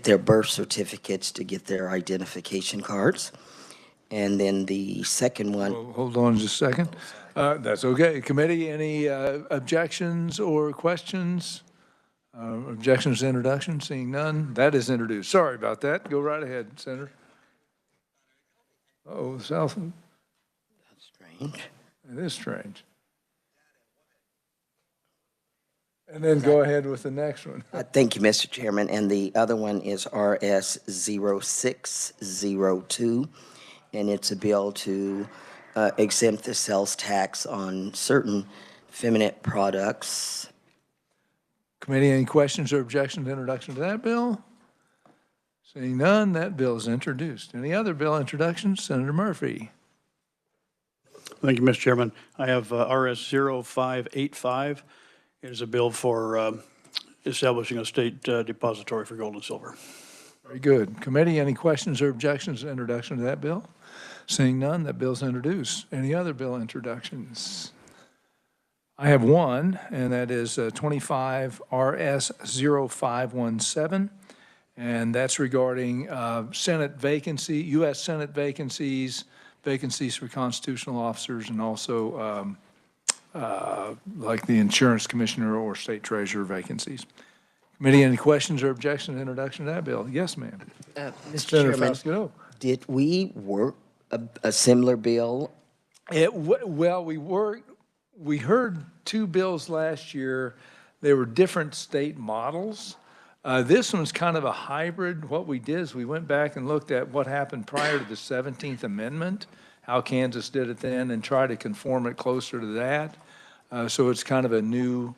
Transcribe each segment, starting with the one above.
their birth certificates to get their identification cards. And then the second one. Well, hold on just a second. That's okay. Committee, any objections or questions? Objections to introduction? Seeing none, that is introduced. Sorry about that. Go right ahead, Senator. Oh, South. That's strange. It is strange. And then go ahead with the next one. Thank you, Mr. Chairman. And the other one is RS 0602, and it's a bill to exempt the sales tax on certain feminine products. Committee, any questions or objections to introduction to that bill? Seeing none, that bill is introduced. Any other bill introductions? Senator Murphy. Thank you, Mr. Chairman. I have RS 0585. It is a bill for establishing a state depository for gold and silver. Very good. Committee, any questions or objections to introduction to that bill? Seeing none, that bill is introduced. Any other bill introductions? I have one, and that is 25 RS 0517, and that's regarding Senate vacancy, U.S. Senate vacancies for constitutional officers, and also like the insurance commissioner or state treasurer vacancies. Committee, any questions or objections to introduction to that bill? Yes, ma'am. Mr. Senator Chairman, Fausto. did we work a similar bill? Well, we heard two bills last year. They were different state models. This one's kind of a hybrid. What we did is we went back and looked at what happened prior to the 17th Amendment, how Kansas did it then, and tried to conform it closer to that. So it's kind of a new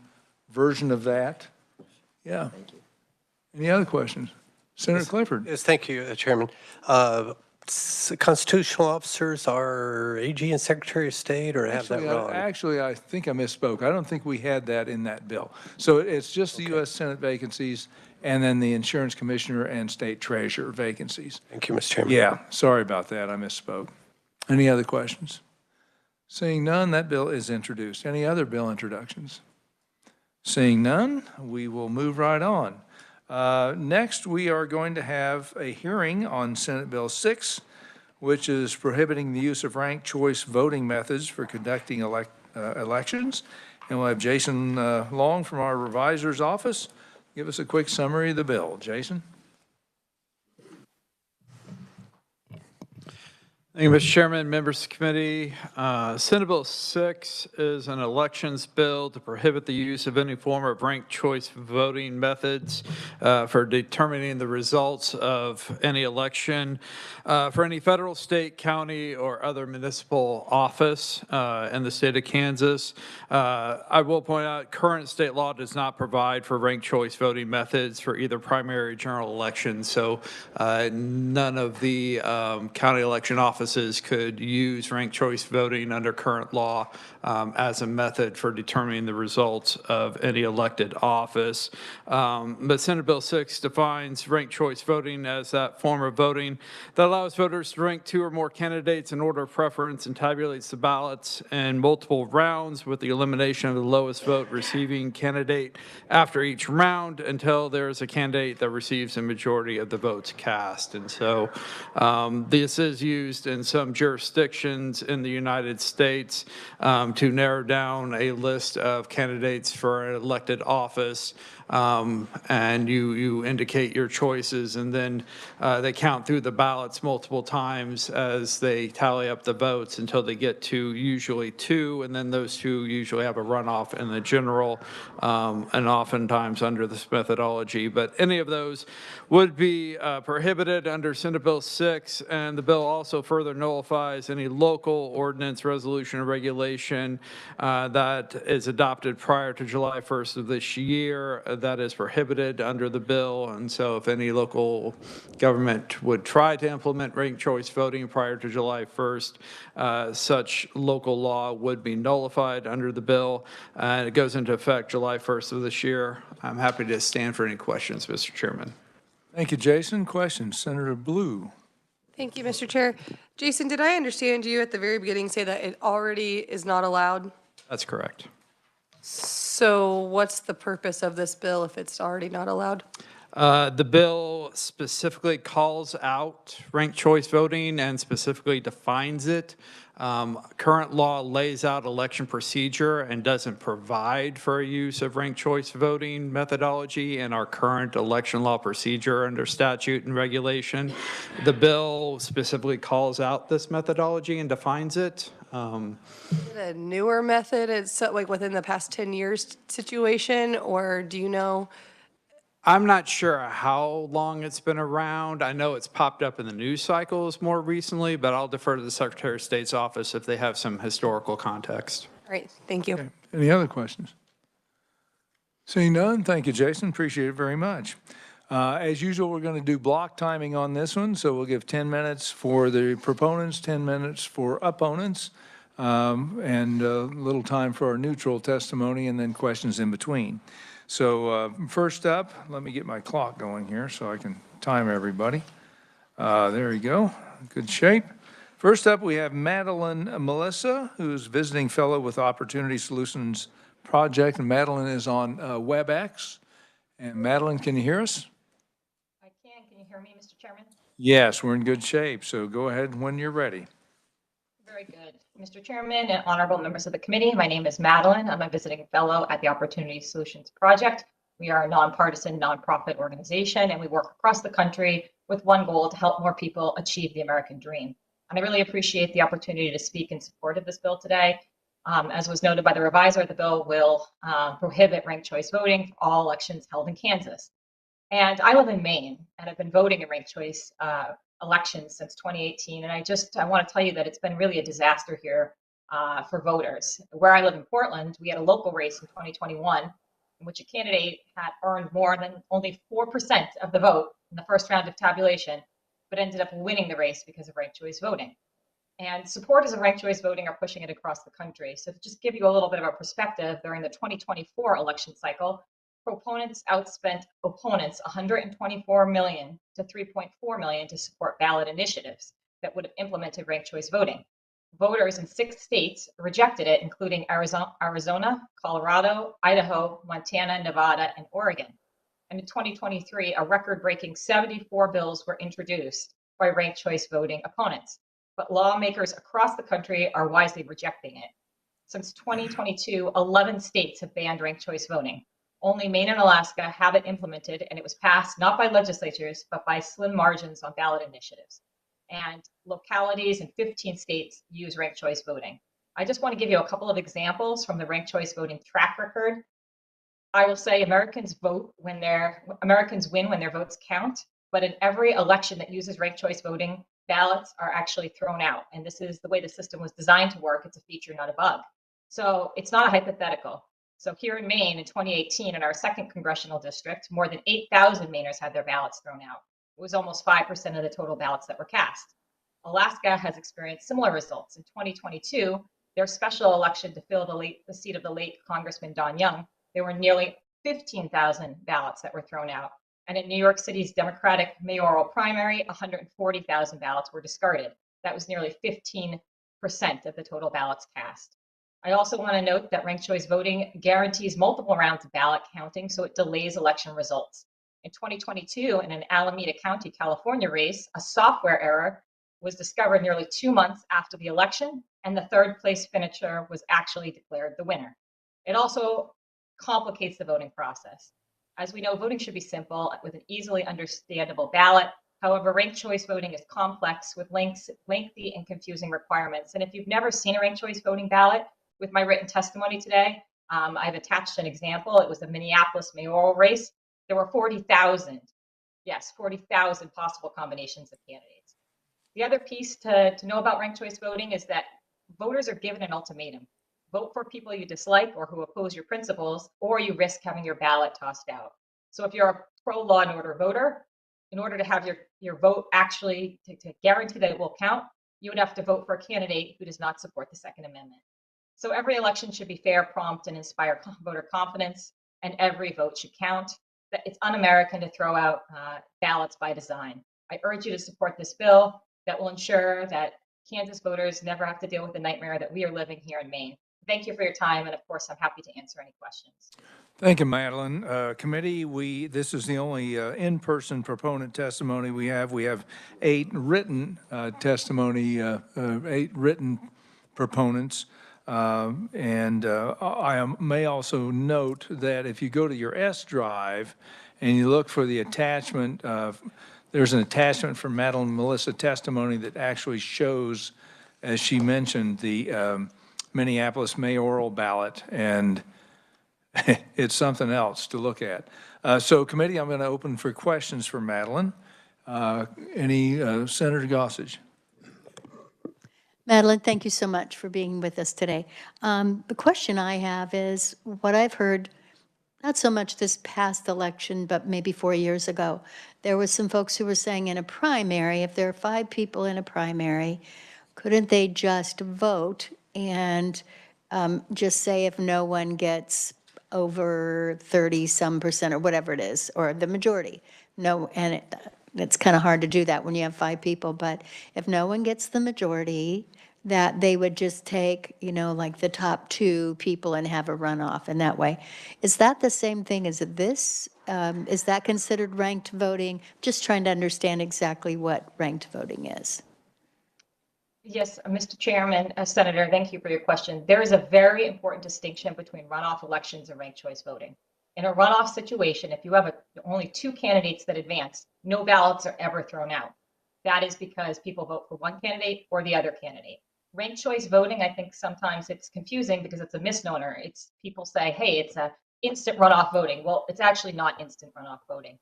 version of that. Yeah. Thank you. Any other questions? Senator Clifford. Yes, thank you, Chairman. Constitutional officers are AG and Secretary of State, or have that wrong? Actually, I think I misspoke. I don't think we had that in that bill. So it's just the U.S. Senate vacancies and then the insurance commissioner and state treasurer vacancies. Thank you, Mr. Chairman. Yeah, sorry about that. I misspoke. Any other questions? Seeing none, that bill is introduced. Any other bill introductions? Seeing none, we will move right on. Next, we are going to have a hearing on Senate Bill 6, which is prohibiting the use of ranked choice voting methods for conducting elections. And we'll have Jason Long from our revisor's office give us a quick summary of the bill. Jason? Thank you, Mr. Chairman, members of the committee. Senate Bill 6 is an elections bill to prohibit the use of any form of ranked choice voting methods for determining the results of any election for any federal, state, county, or other municipal office in the state of Kansas. I will point out current state law does not provide for ranked choice voting methods for either primary or general elections, so none of the county election offices could use ranked choice voting under current law as a method for determining the results of any elected office. But Senate Bill 6 defines ranked choice voting as that form of voting that allows voters to rank two or more candidates in order of preference and tabulates the ballots in multiple rounds with the elimination of the lowest vote receiving candidate after each round until there is a candidate that receives a majority of the votes cast. And so this is used in some jurisdictions in the United States to narrow down a list of candidates for an elected office. And you indicate your choices, and then they count through the ballots multiple times as they tally up the votes until they get to usually two, and then those two usually have a runoff in the general, and oftentimes under this methodology. But any of those would be prohibited under Senate Bill 6, and the bill also further nullifies any local ordinance, resolution, or regulation that is adopted prior to July 1st of this year that is prohibited under the bill. And so if any local government would try to implement ranked choice voting prior to July 1st, such local law would be nullified under the bill. And it goes into effect July 1st of this year. I'm happy to stand for any questions, Mr. Chairman. Thank you, Jason. Questions? Senator Blue. Thank you, Mr. Chair. Jason, did I understand you at the very beginning say that it already is not allowed? That's correct. So what's the purpose of this bill if it's already not allowed? The bill specifically calls out ranked choice voting and specifically defines it. Current law lays out election procedure and doesn't provide for a use of ranked choice voting methodology in our current election law procedure under statute and regulation. The bill specifically calls out this methodology and defines it. Is it a newer method? It's like within the past 10 years situation, or do you know? I'm not sure how long it's been around. I know it's popped up in the news cycles more recently, but I'll defer to the Secretary of State's office if they have some historical context. All right, thank you. Okay. Any other questions? Seeing none, thank you, Jason. Appreciate it very much. As usual, we're going to do block timing on this one, so we'll give 10 minutes for the proponents, 10 minutes for opponents, and a little time for our neutral testimony, and then questions in between. So first up, let me get my clock going here so I can time everybody. There we go. Good shape. First up, we have Madeline Melissa, who's visiting fellow with Opportunity Solutions Project. And Madeline is on WebEx. And Madeline, can you hear us? I can. Can you hear me, Mr. Chairman? Yes, we're in good shape. So go ahead when you're ready. Very good. Mr. Chairman and honorable members of the committee, my name is Madeline. I'm a visiting fellow at the Opportunity Solutions Project. We are a nonpartisan, nonprofit organization, and we work across the country with one goal: to help more people achieve the American dream. And I really appreciate the opportunity to speak in support of this bill today. As was noted by the reviser, the bill will prohibit ranked choice voting for all elections held in Kansas. And I live in Maine, and I've been voting in ranked choice elections since 2018. And I want to tell you that it's been really a disaster here for voters. Where I live in Portland, we had a local race in 2021 in which a candidate had earned more than only 4% of the vote in the first round of tabulation, but ended up winning the race because of ranked choice voting. And supporters of ranked choice voting are pushing it across the country. So to just give you a little bit of a perspective, during the 2024 election cycle, proponents outspent opponents $124 million to $3.4 million to support ballot initiatives that would have implemented ranked choice voting. Voters in 6 states rejected it, including Arizona, Colorado, Idaho, Montana, Nevada, and Oregon. And in 2023, a record-breaking 74 bills were introduced by ranked choice voting opponents. But lawmakers across the country are wisely rejecting it. Since 2022, 11 states have banned ranked choice voting. Only Maine and Alaska have it implemented, and it was passed not by legislatures, but by slim margins on ballot initiatives. And localities in 15 states use ranked choice voting. I just want to give you a couple of examples from the ranked choice voting track record. I will say Americans win when their votes count, but in every election that uses ranked choice voting, ballots are actually thrown out. And this is the way the system was designed to work. It's a feature, not a bug. So it's not a hypothetical. So here in Maine in 2018, in our 2nd congressional district, more than 8,000 Mainers had their ballots thrown out. It was almost 5% of the total ballots that were cast. Alaska has experienced similar results. In 2022, their special election to fill the seat of the late Congressman Don Young, there were nearly 15,000 ballots that were thrown out. And in New York City's Democratic mayoral primary, 140,000 ballots were discarded. That was nearly 15% of the total ballots cast. I also want to note that ranked choice voting guarantees multiple rounds of ballot counting, so it delays election results. In 2022, in an Alameda County, California race, a software error was discovered nearly 2 months after the election, and the 3rd place finisher was actually declared the winner. It also complicates the voting process. As we know, voting should be simple with an easily understandable ballot. However, ranked choice voting is complex with lengthy and confusing requirements. And if you've never seen a ranked choice voting ballot, with my written testimony today, I've attached an example. It was the Minneapolis mayoral race. There were 40,000 possible combinations of candidates. The other piece to know about ranked choice voting is that voters are given an ultimatum. Vote for people you dislike or who oppose your principles, or you risk having your ballot tossed out. So if you're a pro-law and order voter, in order to have your vote actually to guarantee that it will count, you would have to vote for a candidate who does not support the Second Amendment. So every election should be fair, prompt, and inspire voter confidence, and every vote should count. It's un-American to throw out ballots by design. I urge you to support this bill that will ensure that Kansas voters never have to deal with the nightmare that we are living here in Maine. Thank you for your time, and of course, I'm happy to answer any questions. Thank you, Madeline. Committee, this is the only in-person proponent testimony we have. We have 8 written testimony, 8 written proponents. May also note that if you go to your S drive and you look for the attachment, there's an attachment from Madeline and Melissa testimony that actually shows, as she mentioned, the Minneapolis mayoral ballot, and it's something else to look at. So committee, I'm going to open for questions for Madeline. Senator Gossage? Madeline, thank you so much for being with us today. The question I have is what I've heard, not so much this past election, but maybe 4 years ago, there was some folks who were saying in a primary, if there are 5 people in a primary, couldn't they just vote and just say if no one gets over 30-some% or whatever it is, or the majority? No, and it's kind of hard to do that when you have 5 people, but if no one gets the majority, that they would just take, like the top 2 people and have a runoff in that way. Is that the same thing as this? Is that considered ranked voting? Just trying to understand exactly what ranked voting is. Yes, Mr. Chairman, Senator, thank you for your question. There is a very important distinction between runoff elections and ranked choice voting. In a runoff situation, if you have only 2 candidates that advance, no ballots are ever thrown out. That is because people vote for one candidate or the other candidate. Ranked choice voting, I think sometimes it's confusing because it's a misnomer. It's people say, hey, it's a instant runoff voting. Well, it's actually not instant runoff voting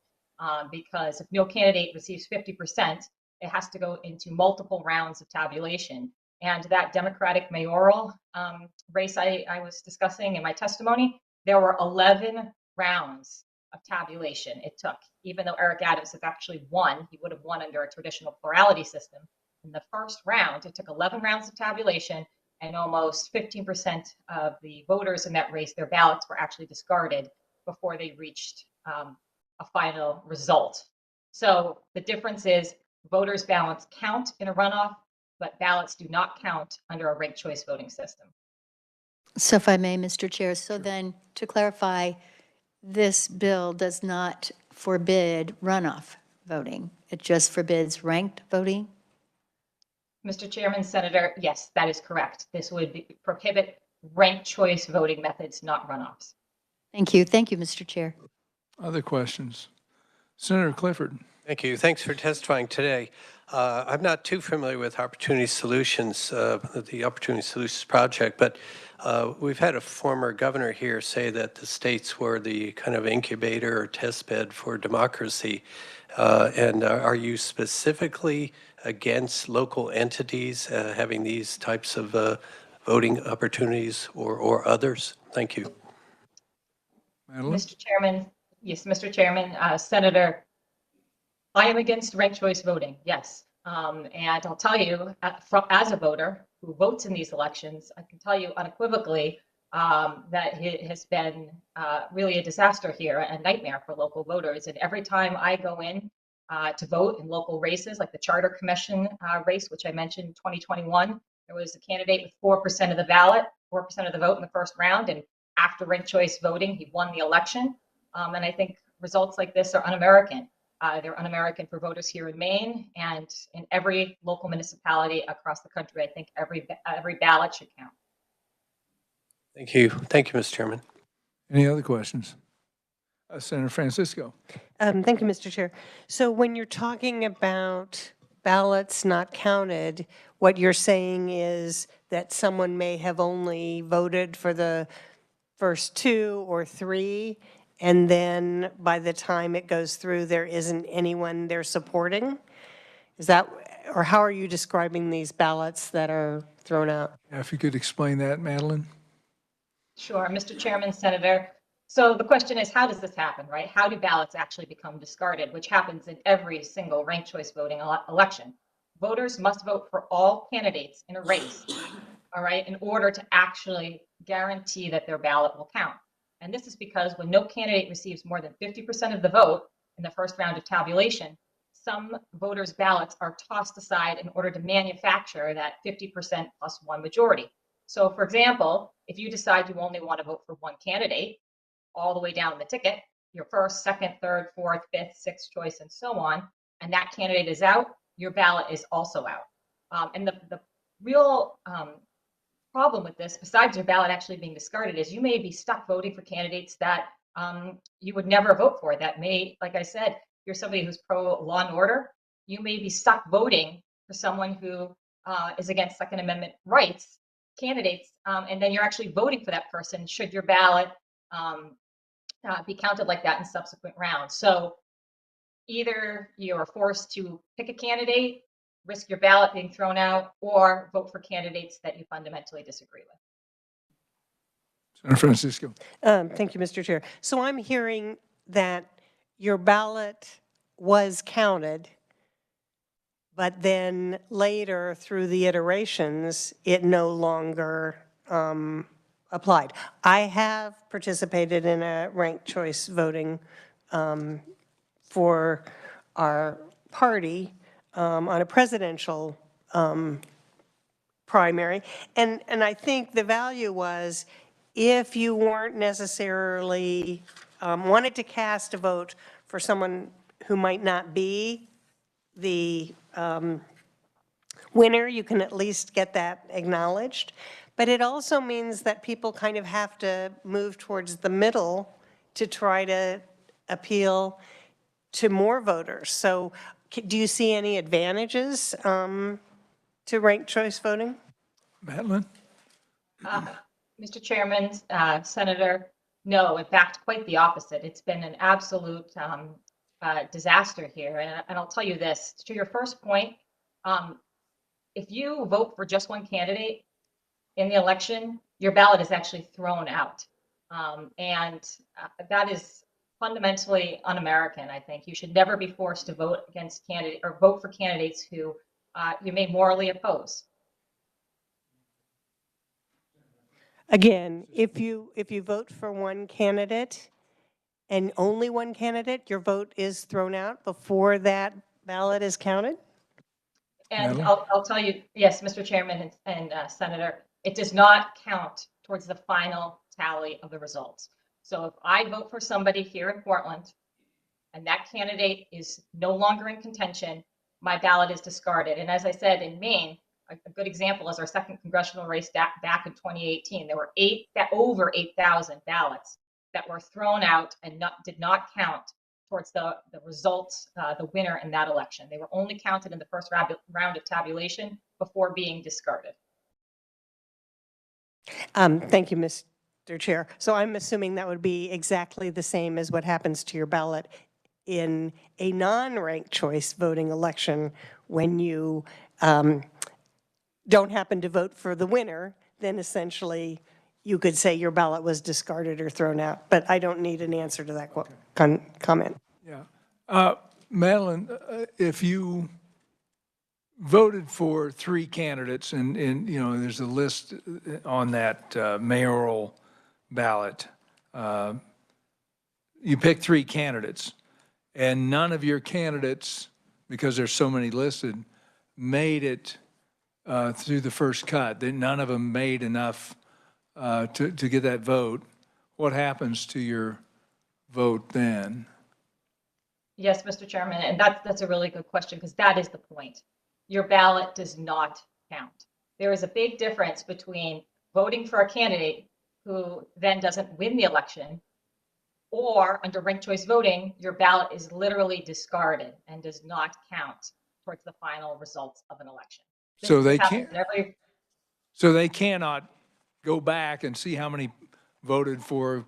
because if no candidate receives 50%, it has to go into multiple rounds of tabulation. And that Democratic mayoral race I was discussing in my testimony, there were 11 rounds of tabulation it took. Even though Eric Adams had actually won, he would have won under a traditional plurality system. In the first round, it took 11 rounds of tabulation, and almost 15% of the voters in that race, their ballots were actually discarded before they reached a final result. So the difference is voters' ballots count in a runoff, but ballots do not count under a ranked choice voting system. So if I may, Mr. Chair, so then to clarify, this bill does not forbid runoff voting. It just forbids ranked voting? Mr. Chairman, Senator, yes, that is correct. This would prohibit ranked choice voting methods, not runoffs. Thank you. Thank you, Mr. Chair. Other questions? Senator Clifford? Thank you. Thanks for testifying today. I'm not too familiar with Opportunity Solutions, the Opportunity Solutions Project, but we've had a former governor here say that the states were the kind of incubator or test bed for democracy. And are you specifically against local entities having these types of voting opportunities or others? Thank you. Madeline? Mr. Chairman, yes, Mr. Chairman, Senator, I am against ranked choice voting, yes. And I'll tell you, as a voter who votes in these elections, I can tell you unequivocally that it has been really a disaster here, a nightmare for local voters. And every time I go in to vote in local races, like the Charter Commission race, which I mentioned in 2021, there was a candidate with 4% of the ballot, 4% of the vote in the first round. And after ranked choice voting, he won the election. And I think results like this are un-American. They're un-American for voters here in Maine and in every local municipality across the country. I think every ballot should count. Thank you. Thank you, Mr. Chairman. Any other questions? Senator Francisco? Thank you, Mr. Chair. So when you're talking about ballots not counted, what you're saying is that someone may have only voted for the first 2 or 3, and then by the time it goes through, there isn't anyone they're supporting? Is that, or how are you describing these ballots that are thrown out? Yeah, if you could explain that, Madeline? Sure, Mr. Chairman, Senator. So the question is, how does this happen, right? How do ballots actually become discarded, which happens in every single ranked choice voting election? Voters must vote for all candidates in a race, all right, in order to actually guarantee that their ballot will count. And this is because when no candidate receives more than 50% of the vote in the first round of tabulation, some voters' ballots are tossed aside in order to manufacture that 50% plus 1 majority. So for example, if you decide you only want to vote for one candidate all the way down the ticket, your first, second, third, fourth, fifth, sixth choice, and so on, and that candidate is out, your ballot is also out. And the real problem with this, besides your ballot actually being discarded, is you may be stuck voting for candidates that you would never vote for. That may, like I said, you're somebody who's pro law and order, you may be stuck voting for someone who is against Second Amendment rights candidates, and then you're actually voting for that person should your ballot be counted like that in subsequent rounds. So either you're forced to pick a candidate, risk your ballot being thrown out, or vote for candidates that you fundamentally disagree with. Senator Francisco. Thank you, Mr. Chair. So I'm hearing that your ballot was counted, but then later through the iterations, it no longer applied. I have participated in a ranked choice voting for our party on a presidential primary. And I think the value was if you weren't necessarily wanted to cast a vote for someone who might not be the winner, you can at least get that acknowledged. But it also means that people kind of have to move towards the middle to try to appeal to more voters. So do you see any advantages to ranked choice voting? Madeline? Mr. Chairman, Senator, no, in fact, quite the opposite. It's been an absolute disaster here. And I'll tell you this, to your first point, if you vote for just one candidate in the election, your ballot is actually thrown out. And that is fundamentally un-American, I think. You should never be forced to vote against candidate or vote for candidates who you may morally oppose. Again, if you vote for one candidate and only one candidate, your vote is thrown out before that ballot is counted? And I'll tell you, yes, Mr. Chairman and Senator, it does not count towards the final tally of the results. So if I vote for somebody here in Portland and that candidate is no longer in contention, my ballot is discarded. And as I said, in Maine, a good example is our second congressional race back in 2018. There were over 8,000 ballots that were thrown out and did not count towards the results, the winner in that election. They were only counted in the first round of tabulation before being discarded. Thank you, Mr. Chair. So I'm assuming that would be exactly the same as what happens to your ballot in a non-ranked choice voting election when you don't happen to vote for the winner, then essentially you could say your ballot was discarded or thrown out. But I don't need an answer to that comment. Yeah. Madeline, if you voted for 3 candidates and you know, there's a list on that mayoral ballot, you pick 3 candidates and none of your candidates, because there's so many listed, made it through the first cut. None of them made enough to get that vote. What happens to your vote then? Yes, Mr. Chairman, and that's a really good question because that is the point. Your ballot does not count. There is a big difference between voting for a candidate who then doesn't win the election, or under ranked choice voting, your ballot is literally discarded and does not count towards the final results of an election. So they can't. So they cannot go back and see how many voted for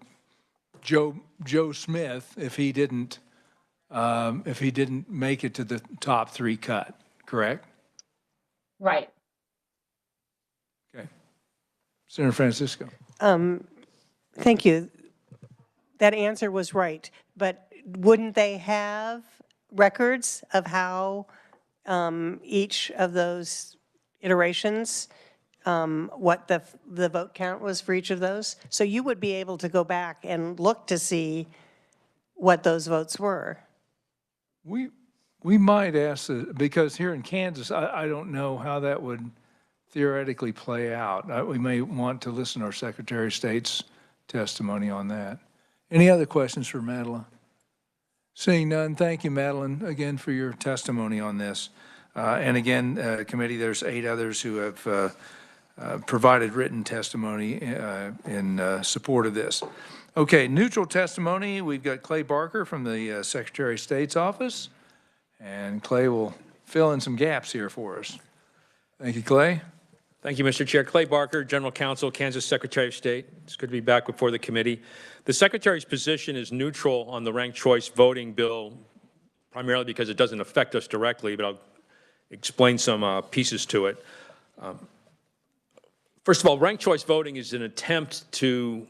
Joe Smith if he didn't make it to the top 3 cut, correct? Right. Okay. Senator Francisco. Thank you. That answer was right, but wouldn't they have records of how each of those iterations, what the vote count was for each of those? So you would be able to go back and look to see what those votes were. We might ask, because here in Kansas, I don't know how that would theoretically play out? We may want to listen to our Secretary of State's testimony on that. Any other questions for Madeline? Seeing none, thank you, Madeline, again for your testimony on this. And again, committee, there's 8 others who have provided written testimony in support of this. Okay, neutral testimony. We've got Clay Barker from the Secretary of State's office, and Clay will fill in some gaps here for us. Thank you, Clay. Thank you, Mr. Chair. Clay Barker, General Counsel, Kansas Secretary of State. It's good to be back before the committee. The Secretary's position is neutral on the ranked choice voting bill, primarily because it doesn't affect us directly, but I'll explain some pieces to it. First of all, ranked choice voting is an attempt to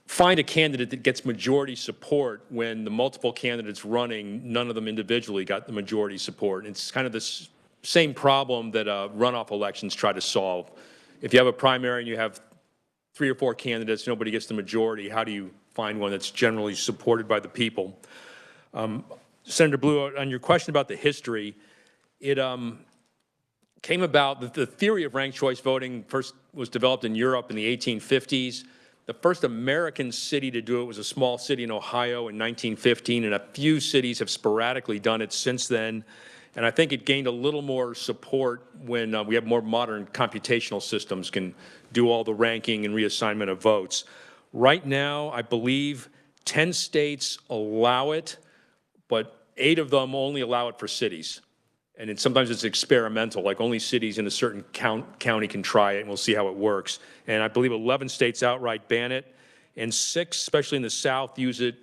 find a candidate that gets majority support when the multiple candidates running, none of them individually got the majority support. And it's kind of this same problem that runoff elections try to solve. If you have a primary and you have 3 or 4 candidates, nobody gets the majority, how do you find one that's generally supported by the people? Senator Blue, on your question about the history, it came about, the theory of ranked choice voting first was developed in Europe in the 1850s. The first American city to do it was a small city in Ohio in 1915, and a few cities have sporadically done it since then. And I think it gained a little more support when we have more modern computational systems can do all the ranking and reassignment of votes. Right now, I believe 10 states allow it, but 8 of them only allow it for cities. And sometimes it's experimental, like only cities in a certain county can try it, and we'll see how it works. And I believe 11 states outright ban it, and 6, especially in the South, use it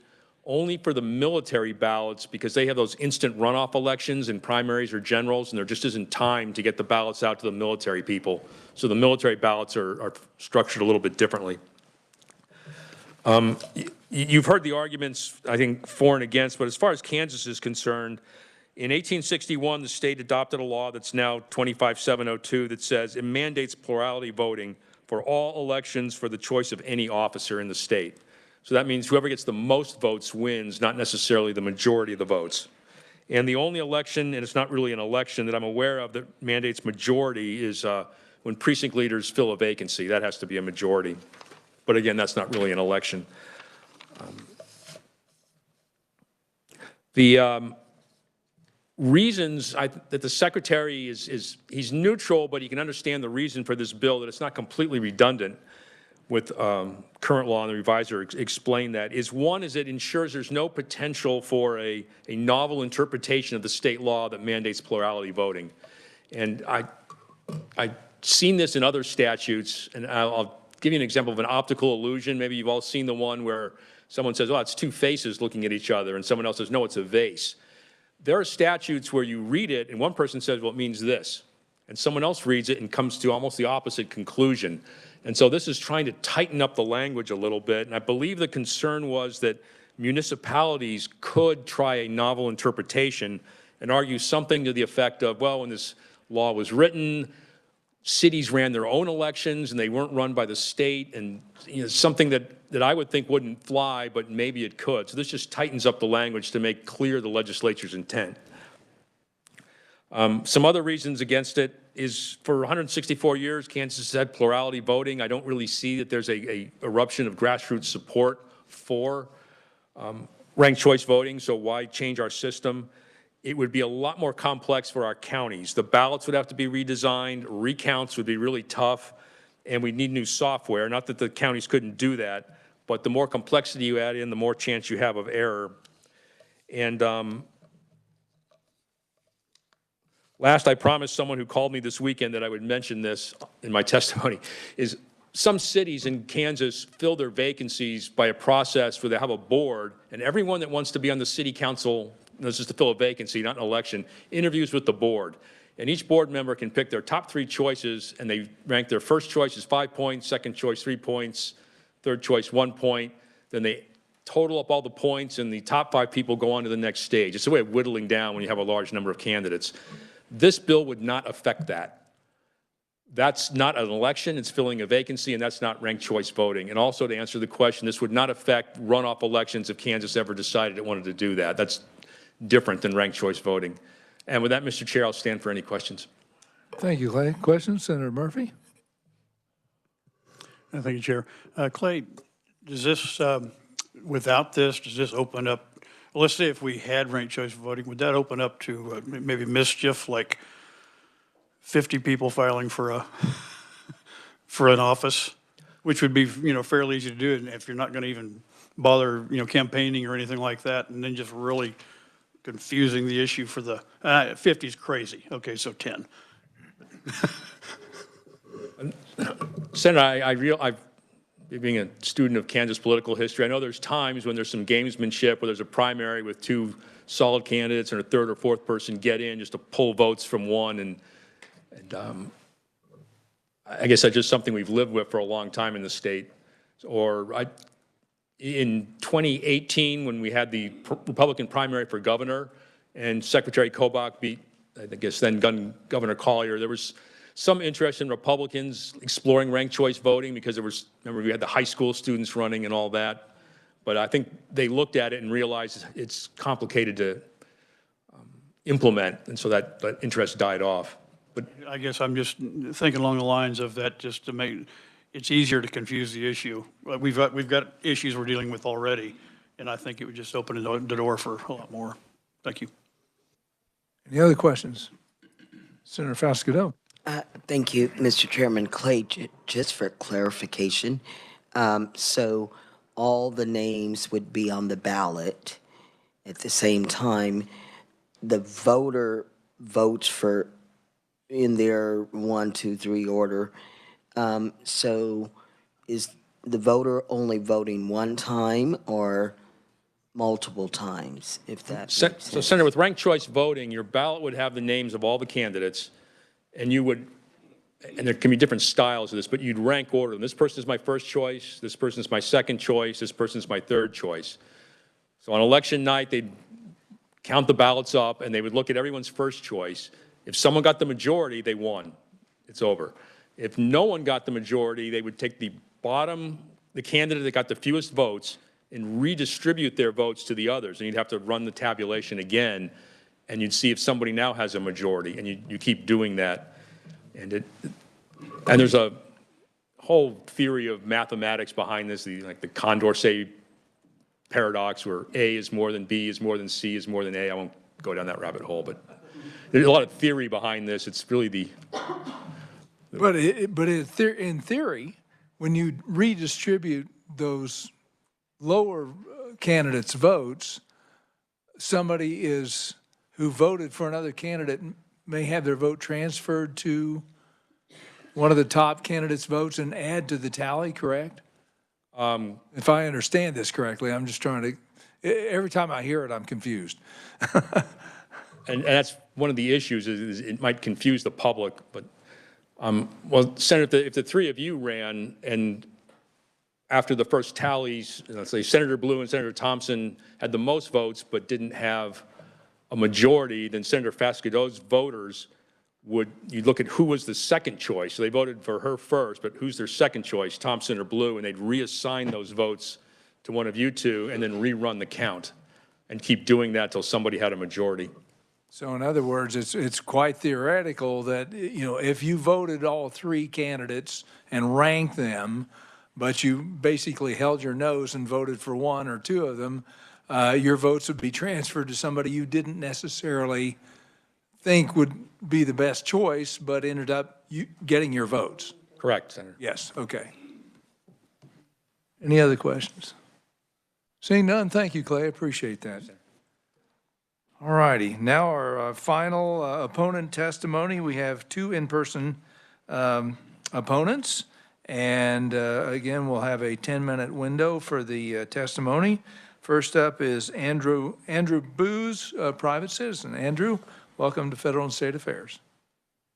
only for the military ballots because they have those instant runoff elections and primaries or generals, and there just isn't time to get the ballots out to the military people. So the military ballots are structured a little bit differently. You've heard the arguments, I think, for and against, but as far as Kansas is concerned, in 1861, the state adopted a law that's now 25702 that says it mandates plurality voting for all elections for the choice of any officer in the state. So that means whoever gets the most votes wins, not necessarily the majority of the votes. And the only election, and it's not really an election that I'm aware of that mandates majority, is when precinct leaders fill a vacancy. That has to be a majority. But again, that's not really an election. The reasons that the Secretary he's neutral, but he can understand the reason for this bill, that it's not completely redundant with current law, and the revisor explained that, is one is it ensures there's no potential for a novel interpretation of the state law that mandates plurality voting. And I've seen this in other statutes, and I'll give you an example of an optical illusion. Maybe you've all seen the one where someone says, oh, it's 2 faces looking at each other, and someone else says, no, it's a vase. There are statutes where you read it, and one person says, well, it means this, and someone else reads it and comes to almost the opposite conclusion. And so this is trying to tighten up the language a little bit, and I believe the concern was that municipalities could try a novel interpretation and argue something to the effect of, well, when this law was written, cities ran their own elections and they weren't run by the state, and something that I would think wouldn't fly, but maybe it could. So this just tightens up the language to make clear the legislature's intent. Some other reasons against it is for 164 years, Kansas has had plurality voting. I don't really see that there's a eruption of grassroots support for ranked choice voting, so why change our system? It would be a lot more complex for our counties. The ballots would have to be redesigned, recounts would be really tough, and we need new software. Not that the counties couldn't do that, but the more complexity you add in, the more chance you have of error. And last, I promised someone who called me this weekend that I would mention this in my testimony, is some cities in Kansas fill their vacancies by a process where they have a board, and everyone that wants to be on the city council, this is to fill a vacancy, not an election, interviews with the board. And each board member can pick their top 3 choices, and they rank their first choice as 5 points, second choice 3 points, third choice 1 point. Then they total up all the points, and the top 5 people go on to the next stage. It's a way of whittling down when you have a large number of candidates. This bill would not affect that. That's not an election, it's filling a vacancy, and that's not ranked choice voting. And also, to answer the question, this would not affect runoff elections if Kansas ever decided it wanted to do that. That's different than ranked choice voting. And with that, Mr. Chair, I'll stand for any questions. Thank you, Clay. Questions, Senator Murphy? Thank you, Chair. Clay, does this, without this, does this open up, well, let's say if we had ranked choice voting, would that open up to maybe mischief, like 50 people filing for for an office, which would be, fairly easy to do and if you're not going to even bother, campaigning or anything like that, and then just really confusing the issue for the, 50 is crazy. Okay, so 10. Senator, I've being a student of Kansas political history, I know there's times when there's some gamesmanship where there's a primary with two solid candidates and a third or fourth person get in just to pull votes from one. And I guess that's just something we've lived with for a long time in the state. In 2018, when we had the Republican primary for governor and Secretary Kobach beat, I guess, then Governor Collier, there was some interest in Republicans exploring ranked choice voting because there was, remember, we had the high school students running and all that. But I think they looked at it and realized it's complicated to implement, and so that interest died off. But I guess I'm just thinking along the lines of that, just to make it's easier to confuse the issue. We've got issues we're dealing with already, and I think it would just open the door for a lot more. Thank you. Any other questions? Senator Fasquedo. Thank you, Mr. Chairman. Clay, just for clarification, so all the names would be on the ballot at the same time. The voter votes for in their 1, 2, 3 order. So is the voter only voting one time or multiple times, if that makes sense? So, Senator, with ranked choice voting, your ballot would have the names of all the candidates, and you would, and there can be different styles of this, but you'd rank order them. This person is my first choice, this person is my second choice, this person is my third choice. So on election night, they'd count the ballots up, and they would look at everyone's first choice. If someone got the majority, they won. It's over. If no one got the majority, they would take the candidate that got the fewest votes and redistribute their votes to the others. And you'd have to run the tabulation again, and you'd see if somebody now has a majority, and you keep doing that. And there's a whole theory of mathematics behind this, like the Condorcet paradox, where A is more than B is more than C is more than A. I won't go down that rabbit hole, but there's a lot of theory behind this. It's really But in theory, when you redistribute those lower candidates' votes, somebody who voted for another candidate may have their vote transferred to one of the top candidates' votes and add to the tally, correct? If I understand this correctly, I'm just trying to, every time I hear it, I'm confused. and that's one of the issues is it might confuse the public, but well, Senator, if the three of you ran and after the first tallies, let's say Senator Blue and Senator Thompson had the most votes but didn't have a majority, then Senator Fasquedo's voters you'd look at who was the second choice. So they voted for her first, but who's their second choice, Thompson or Blue, and they'd reassign those votes to one of you two and then rerun the count and keep doing that till somebody had a majority. So in other words, it's quite theoretical that, if you voted all three candidates and ranked them, but you basically held your nose and voted for one or two of them, your votes would be transferred to somebody you didn't necessarily think would be the best choice, but ended up getting your votes. Correct, Senator. Yes, okay. Any other questions? Seeing none, thank you, Clay. I appreciate that. All righty, now our final opponent testimony. We have two in-person opponents, and again, we'll have a 10-minute window for the testimony. First up is Andrew Booz, a private citizen. Andrew, welcome to Federal and State Affairs.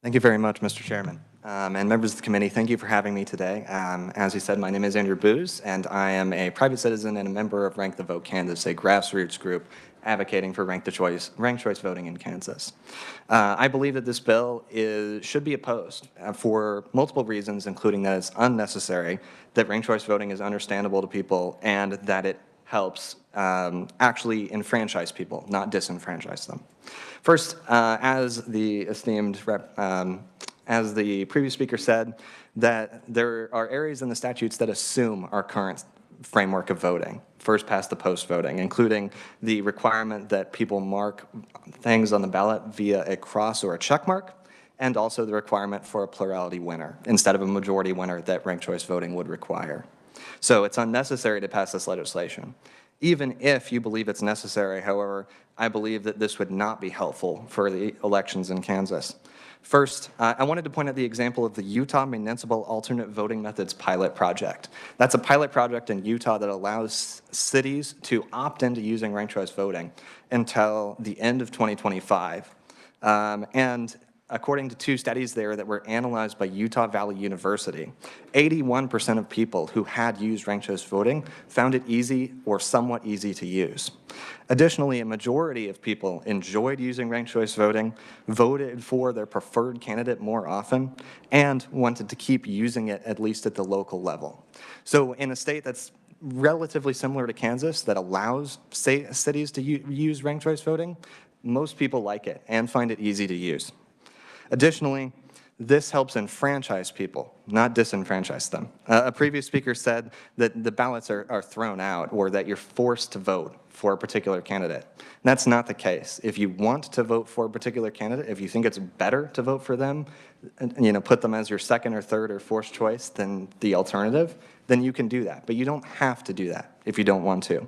Thank you very much, Mr. Chairman. And members of the committee, thank you for having me today. As you said, my name is Andrew Booz, and I am a private citizen and a member of Rank the Vote Kansas, a grassroots group advocating for ranked choice voting in Kansas. I believe that this bill should be opposed for multiple reasons, including that it's unnecessary, that ranked choice voting is understandable to people, and that it helps actually enfranchise people, not disenfranchise them. First, as the esteemed As the previous speaker said, that there are areas in the statutes that assume our current framework of voting, first past the post voting, including the requirement that people mark things on the ballot via a cross or a check mark, and also the requirement for a plurality winner instead of a majority winner that ranked choice voting would require. So it's unnecessary to pass this legislation. Even if you believe it's necessary, however, I believe that this would not be helpful for the elections in Kansas. First, I wanted to point out the example of the Utah Municipal Alternate Voting Methods Pilot Project. That's a pilot project in Utah that allows cities to opt into using ranked choice voting until the end of 2025. And according to 2 studies there that were analyzed by Utah Valley University, 81% of people who had used ranked choice voting found it easy or somewhat easy to use. Additionally, a majority of people enjoyed using ranked choice voting, voted for their preferred candidate more often, and wanted to keep using it at least at the local level. So in a state that's relatively similar to Kansas that allows cities to use ranked choice voting, most people like it and find it easy to use. Additionally, this helps enfranchise people, not disenfranchise them. A previous speaker said that the ballots are thrown out or that you're forced to vote for a particular candidate. And that's not the case. If you want to vote for a particular candidate, if you think it's better to vote for them, put them as your second or third or fourth choice than the alternative, then you can do that. But you don't have to do that if you don't want to.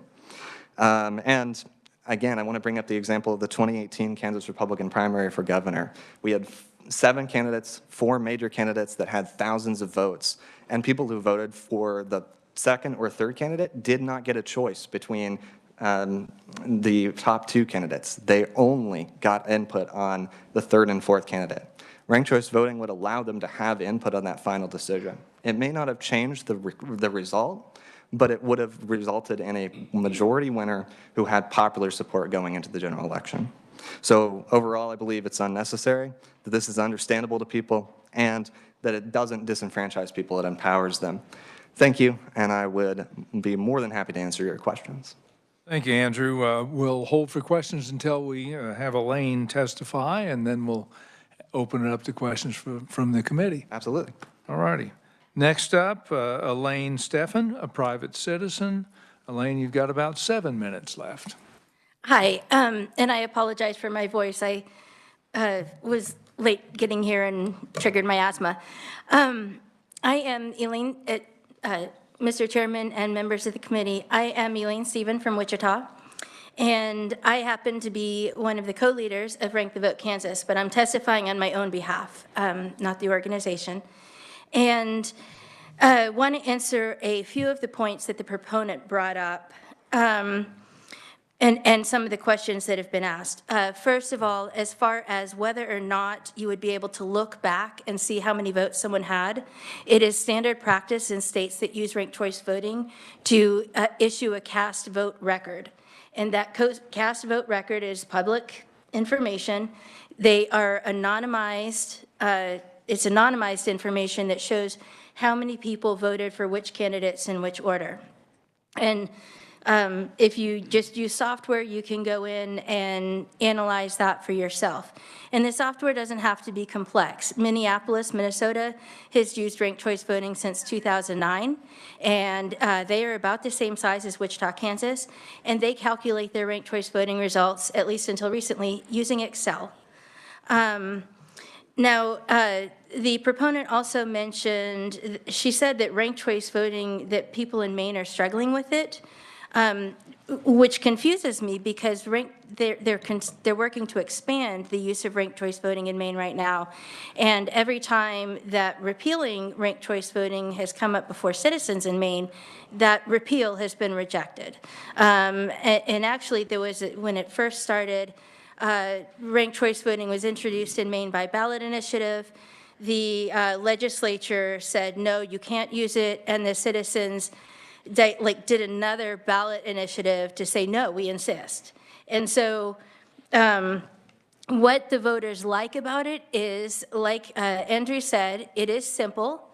And again, I want to bring up the example of the 2018 Kansas Republican primary for governor. We had 7 candidates, 4 major candidates that had thousands of votes, and people who voted for the second or third candidate did not get a choice between the top 2 candidates. They only got input on the third and fourth candidate. Ranked choice voting would allow them to have input on that final decision. It may not have changed the result, but it would have resulted in a majority winner who had popular support going into the general election. So overall, I believe it's unnecessary, that this is understandable to people, and that it doesn't disenfranchise people, it empowers them. Thank you, and I would be more than happy to answer your questions. Thank you, Andrew. We'll hold for questions until we have Elaine testify, and then we'll open it up to questions from the committee. Absolutely. All righty. Next up, Elaine Steffen, a private citizen. Elaine, you've got about 7 minutes left. Hi, and I apologize for my voice. I was late getting here and triggered my asthma. I am Elaine, Mr. Chairman and members of the committee. I am Elaine Steven from Wichita, and I happen to be one of the co-leaders of Rank the Vote Kansas, but I'm testifying on my own behalf, not the organization. And I want to answer a few of the points that the proponent brought up. And some of the questions that have been asked. First of all, as far as whether or not you would be able to look back and see how many votes someone had, it is standard practice in states that use ranked choice voting to issue a cast vote record. And that cast vote record is public information. They are anonymized. It's anonymized information that shows how many people voted for which candidates in which order. And if you just use software, you can go in and analyze that for yourself. And the software doesn't have to be complex. Minneapolis, Minnesota has used ranked choice voting since 2009, and they are about the same size as Wichita, Kansas, and they calculate their ranked choice voting results, at least until recently, using Excel. Now, the proponent also mentioned, she said that ranked choice voting, that people in Maine are struggling with it. Which confuses me because they're working to expand the use of ranked choice voting in Maine right now. And every time that repealing ranked choice voting has come up before citizens in Maine, that repeal has been rejected. And actually, there was, when it first started, ranked choice voting was introduced in Maine by ballot initiative. The legislature said, no, you can't use it, and the citizens did another ballot initiative to say, no, we insist. And so what the voters like about it is, like Andrew said, it is simple.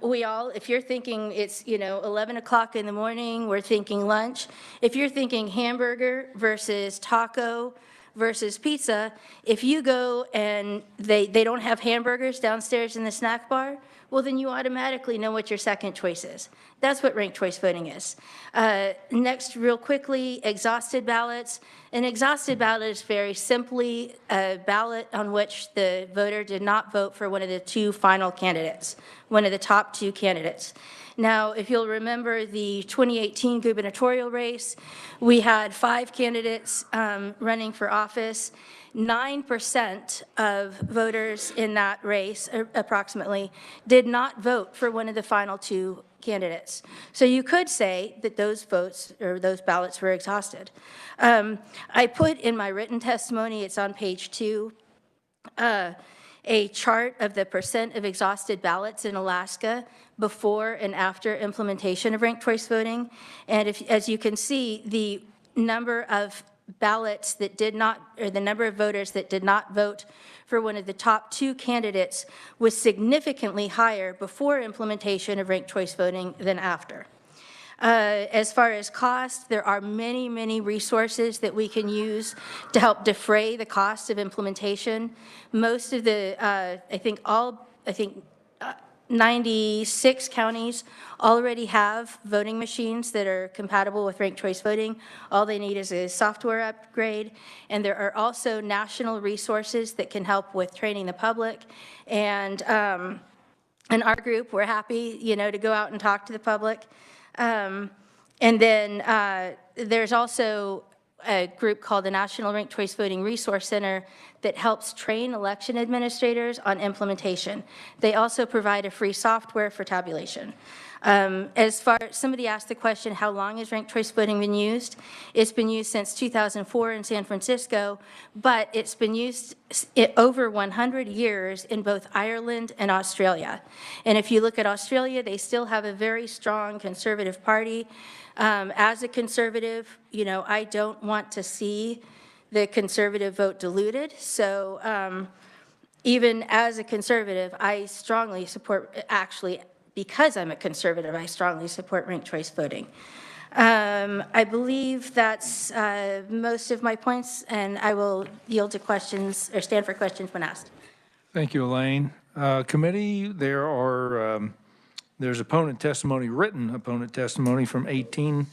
We all, if you're thinking it's, 11 o'clock in the morning, we're thinking lunch. If you're thinking hamburger versus taco versus pizza, if you go and they don't have hamburgers downstairs in the snack bar, well, then you automatically know what your second choice is. That's what ranked choice voting is. Next, real quickly, exhausted ballots. An exhausted ballot is very simply a ballot on which the voter did not vote for one of the two final candidates, one of the top two candidates. Now, if you'll remember the 2018 gubernatorial race, we had 5 candidates running for office. 9% of voters in that race, approximately, did not vote for one of the final 2 candidates. So you could say that those votes or those ballots were exhausted. I put in my written testimony, it's on page 2, a chart of the percent of exhausted ballots in Alaska before and after implementation of ranked choice voting. And as you can see, the number of ballots that did not, or the number of voters that did not vote for one of the top 2 candidates was significantly higher before implementation of ranked choice voting than after. As far as cost, there are many, many resources that we can use to help defray the cost of implementation. Most of the, I think 96 counties already have voting machines that are compatible with ranked choice voting. All they need is a software upgrade. And there are also national resources that can help with training the public. And in our group, we're happy, to go out and talk to the public. And then there's also a group called the National Ranked Choice Voting Resource Center that helps train election administrators on implementation. They also provide a free software for tabulation. As far as somebody asked the question, how long has ranked choice voting been used? It's been used since 2004 in San Francisco, but it's been used over 100 years in both Ireland and Australia. And if you look at Australia, they still have a very strong conservative party. As a conservative, I don't want to see the conservative vote diluted. So even as a conservative, I strongly support, actually, because I'm a conservative, I strongly support ranked choice voting. I believe that's most of my points, and I will yield to questions or stand for questions when asked. Thank you, Elaine. Committee, there's opponent testimony, written opponent testimony from 18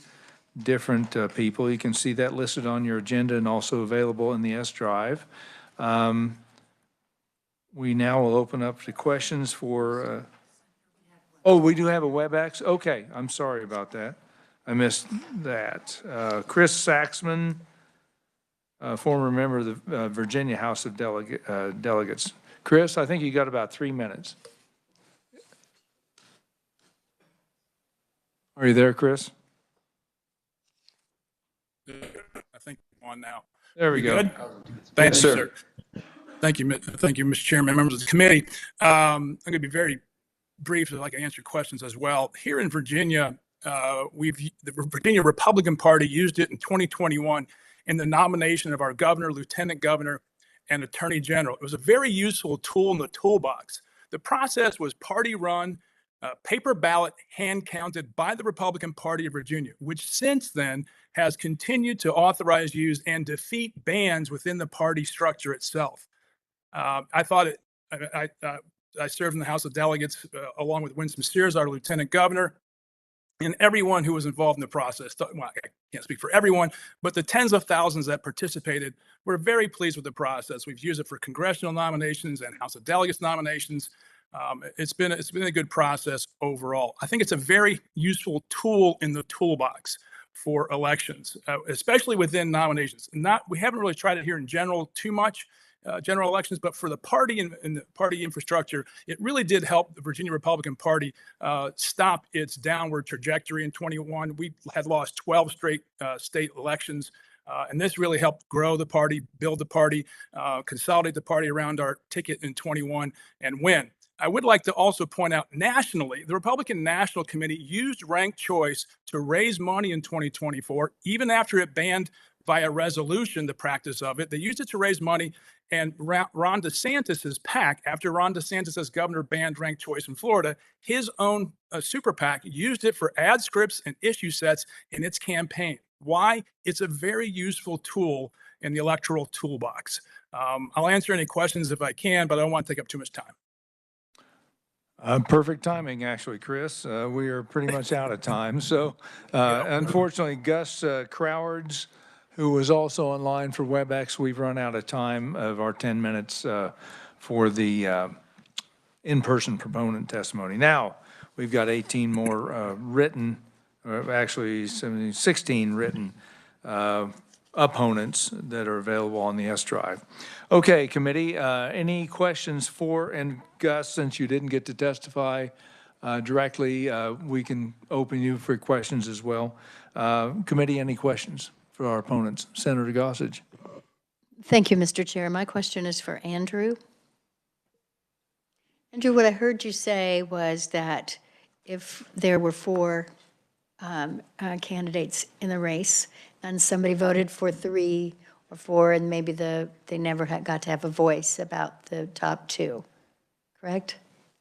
different people. You can see that listed on your agenda and also available in the S drive. We now will open up to questions for, oh, we do have a WebEx? Okay, I'm sorry about that. I missed that. Chris Saxman, former member of the Virginia House of Delegates. Chris, I think you got about 3 minutes. Are you there, Chris? I think I'm on now. There we go. Good? Thank you, sir. Thank you, Mr. Chairman, members of the committee. I'm going to be very brief so I can answer questions as well. Here in Virginia, the Virginia Republican Party used it in 2021 in the nomination of our governor, lieutenant governor, and attorney general. It was a very useful tool in the toolbox. The process was party-run, paper ballot hand counted by the Republican Party of Virginia, which since then has continued to authorize, use, and defeat bans within the party structure itself. I served in the House of Delegates along with Winston Sears, our lieutenant governor, and everyone who was involved in the process. Well, I can't speak for everyone, but the tens of thousands that participated were very pleased with the process. We've used it for congressional nominations and House of Delegates nominations. It's been a good process overall. I think it's a very useful tool in the toolbox for elections, especially within nominations. We haven't really tried it here in general too much, general elections, but for the party and the party infrastructure, it really did help the Virginia Republican Party stop its downward trajectory in 21. We had lost 12 straight state elections. And this really helped grow the party, build the party, consolidate the party around our ticket in 21 and win. I would like to also point out nationally, the Republican National Committee used ranked choice to raise money in 2024, even after it banned via resolution the practice of it. They used it to raise money, and Ron DeSantis's PAC, after Ron DeSantis as governor banned ranked choice in Florida, his own super PAC used it for ad scripts and issue sets in its campaign. Why? It's a very useful tool in the electoral toolbox. I'll answer any questions if I can, but I don't want to take up too much time. Perfect timing, actually, Chris. We are pretty much out of time. So unfortunately, Gus Crowards, who was also online for WebEx, we've run out of time of our 10 minutes for the in-person proponent testimony. Now, we've got 18 more written, or actually 16 written opponents that are available on the S drive. Okay, committee, any questions for, and Gus, since you didn't get to testify directly, we can open you for questions as well. Committee, any questions for our opponents? Senator Gossage. Thank you, Mr. Chair. My question is for Andrew. Andrew, what I heard you say was that if there were 4 candidates in the race and somebody voted for 3 or 4 and maybe they never got to have a voice about the top 2, correct?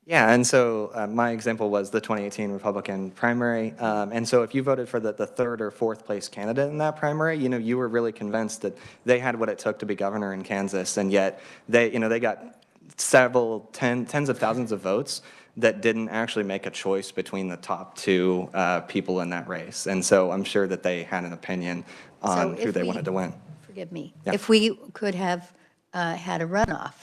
Yeah, and so my example was the 2018 Republican primary. And so if you voted for the 3rd or 4th place candidate in that primary, you were really convinced that they had what it took to be governor in Kansas, and yet they got several tens of thousands of votes that didn't actually make a choice between the top 2 people in that race. And so I'm sure that they had an opinion on who they wanted to win. Forgive me. Yeah. If we could have had a runoff,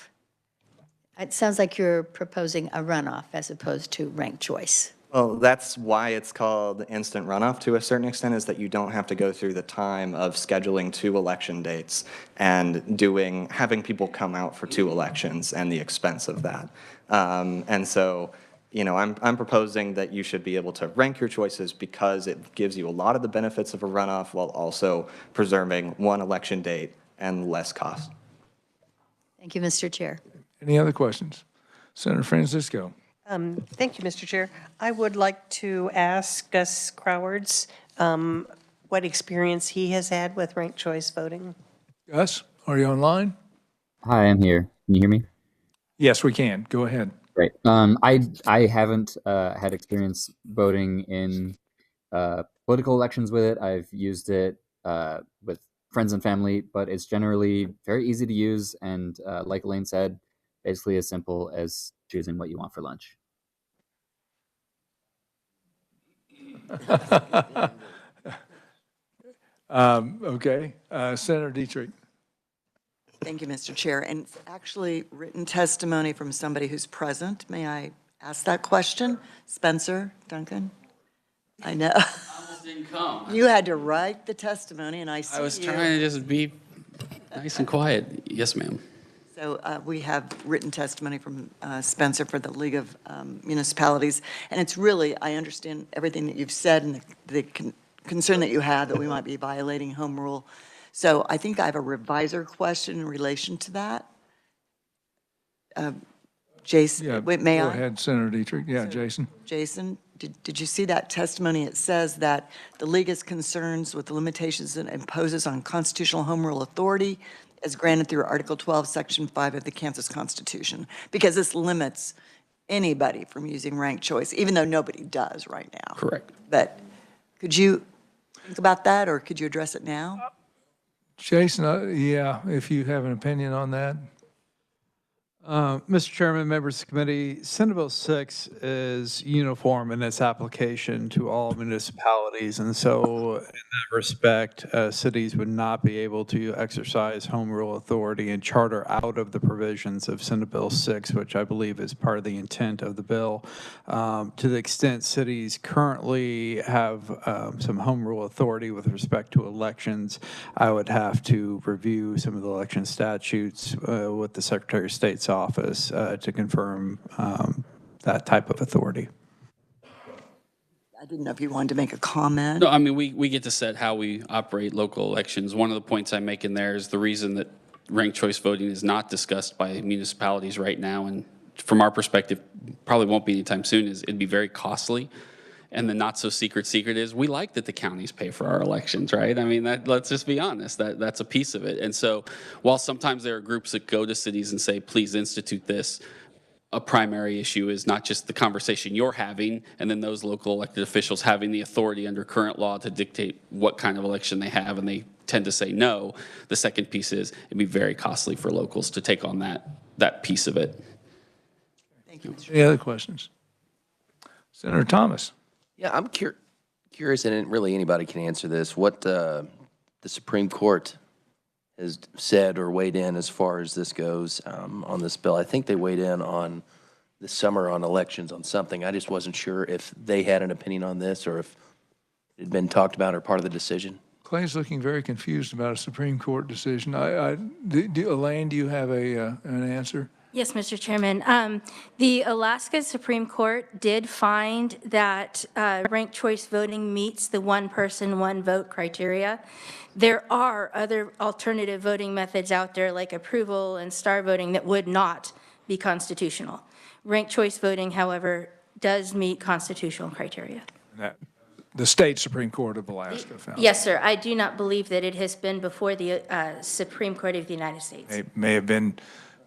it sounds like you're proposing a runoff as opposed to ranked choice. Well, that's why it's called instant runoff to a certain extent, is that you don't have to go through the time of scheduling 2 election dates and having people come out for 2 elections and the expense of that. And so, I'm proposing that you should be able to rank your choices because it gives you a lot of the benefits of a runoff while also preserving 1 election date and less cost. Thank you, Mr. Chair. Any other questions? Senator Francisco. Thank you, Mr. Chair. I would like to ask Gus Crowards what experience he has had with ranked choice voting. Gus, are you online? Hi, I'm here. Can you hear me? Yes, we can. Go ahead. Great. I haven't had experience voting in political elections with it. I've used it with friends and family, but it's generally very easy to use and, like Elaine said, basically as simple as choosing what you want for lunch. Okay. Senator Dietrich. Thank you, Mr. Chair. And it's actually written testimony from somebody who's present. May I ask that question? Spencer Duncan? I know. Almost didn't come. You had to write the testimony, and I see I was you. trying to just be nice and quiet. Yes, ma'am. So we have written testimony from Spencer for the League of Municipalities, and it's really, I understand everything that you've said and the concern that you have that we might be violating home rule. So I think I have a revisor question in relation to that. Jason, Yeah, wait, may I? Go ahead, Senator Dietrich. Yeah, So, Jason. Jason, did you see that testimony? It says that the league is concerned with the limitations it imposes on constitutional home rule authority as granted through Article 12, Section 5 of the Kansas Constitution, because this limits anybody from using ranked choice, even though nobody does right now. Correct. But could you think about that, or could you address it now? Jason, yeah, if you have an opinion on that. Mr. Chairman, members of the committee, Senate Bill 6 is uniform in its application to all municipalities. And so in that respect, cities would not be able to exercise home rule authority and charter out of the provisions of Senate Bill 6, which I believe is part of the intent of the bill. To the extent cities currently have some home rule authority with respect to elections, I would have to review some of the election statutes with the Secretary of State's office to confirm that type of authority. I didn't know if you wanted to make a comment. No, I mean, we get to set how we operate local elections. One of the points I make in there is the reason that ranked choice voting is not discussed by municipalities right now, and from our perspective, probably won't be anytime soon, is it'd be very costly. And the not so secret is we like that the counties pay for our elections, right? I mean, let's just be honest, that's a piece of it. And so while sometimes there are groups that go to cities and say, please institute this, a primary issue is not just the conversation you're having and then those local elected officials having the authority under current law to dictate what kind of election they have, and they tend to say no. The second piece is it'd be very costly for locals to take on that piece of it. Thank you. Any other questions? Senator Thomas. Yeah, I'm curious, and really anybody can answer this, what the Supreme Court has said or weighed in as far as this goes on this bill. I think they weighed in on this summer on elections on something. I just wasn't sure if they had an opinion on this or if it had been talked about or part of the decision. Clay's looking very confused about a Supreme Court decision. Elaine, do you have an answer? Yes, Mr. Chairman. The Alaska Supreme Court did find that ranked choice voting meets the one person, one vote criteria. There are other alternative voting methods out there like approval and star voting that would not be constitutional. Ranked choice voting, however, does meet constitutional criteria. The state Supreme Court of Alaska found. Yes, sir. I do not believe that it has been before the Supreme Court of the United States. It may have been,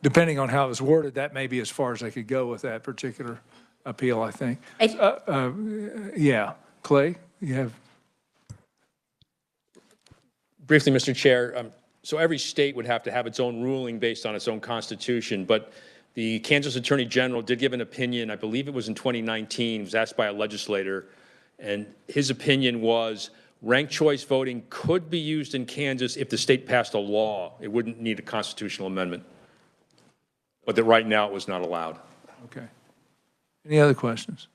depending on how it was worded, that may be as far as I could go with that particular appeal, I think. Yeah. Clay, you have? Briefly, Mr. Chair, so every state would have to have its own ruling based on its own constitution, but the Kansas Attorney General did give an opinion, I believe it was in 2019, was asked by a legislator, and his opinion was ranked choice voting could be used in Kansas if the state passed a law. It wouldn't need a constitutional amendment, but that right now it was not allowed. Okay. Any other questions?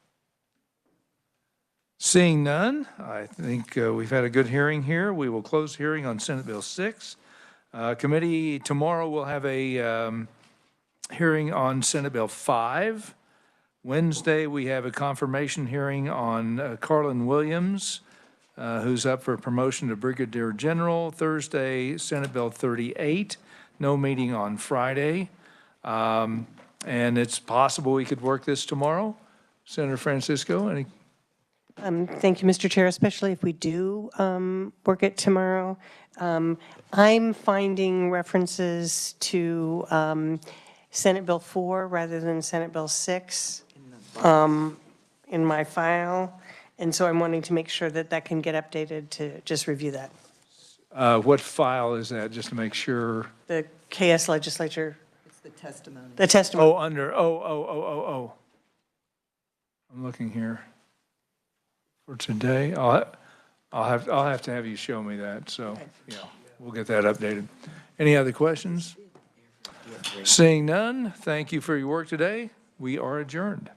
Seeing none, I think we've had a good hearing here. We will close the hearing on Senate Bill 6. Committee, tomorrow we'll have a hearing on Senate Bill 5. Wednesday, we have a confirmation hearing on Carlin Williams, who's up for promotion to Brigadier General. Thursday, Senate Bill 38. No meeting on Friday. And it's possible we could work this tomorrow. Senator Francisco, any? Thank you, Mr. Chair, especially if we do work it tomorrow. I'm finding references to Senate Bill 4 rather than Senate Bill 6 in my file. And so I'm wanting to make sure that that can get updated to just review that. What file is that, just to make sure? The KS Legislature. It's the testimony. The testimony. Oh, under, I'm looking here for today. I'll have to have you show me that, so, yeah, we'll get that updated. Any other questions? Seeing none, thank you for your work today. We are adjourned.